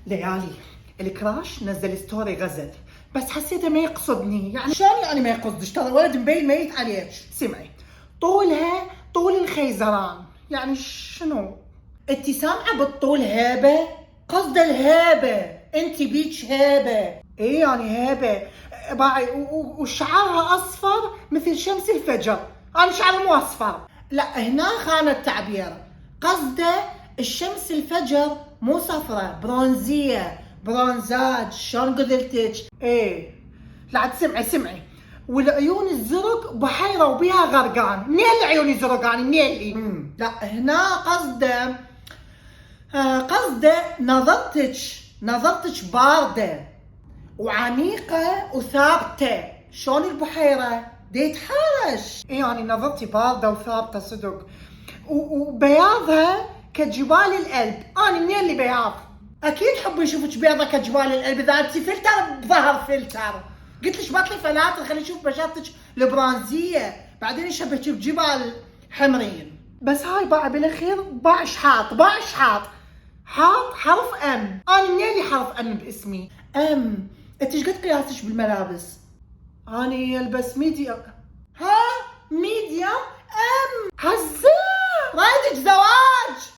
ليالي الكراش نزل ستوري غزل، بس حسيته ما يقصدني. يعني شلون يعني ما يقصدش؟ ترى الولد مبين ميت عليك. سمعي، طولها طول الخيزران. يعني شنو؟ انت سامعه بالطول هيبه؟ قصد الهيبه، انت بيك هيبه. ايه يعني هيبه باعي، وشعرها اصفر مثل شمس الفجر. انا شعري مو اصفر. لا، هنا خان التعبير. قصده الشمس الفجر مو صفرة، برونزيه، برونزاج. شلون قلتلك؟ ايه لا سمعي، والعيون الزرق بحيره وبيها غرقان. منين العيون الزرق؟ يعني منين لي؟ لا هنا قصده نظرتك بارده وعميقه وثابته. شلون البحيره دي تحرش. ايه يعني نظرتي بارده وثابته صدق، وبياضها كجبال القلب. انا منين اللي بياض؟ اكيد حبي يشوفك بيضه كجبال القلب اذا انت فلتر بظهر فلتر. قلت لك بطلي فلاتر خلي اشوف بشرتك البرانزيه، بعدين يشبهك بجبال حمرين. بس هاي باع بالاخير باع شحاط حاط حرف ام. انا منين لي حرف ام باسمي؟ ام. انت ايش قد قياسك بالملابس؟ انا يلبس ميديوم. ها ميديوم ام. هزه رايدك زواج.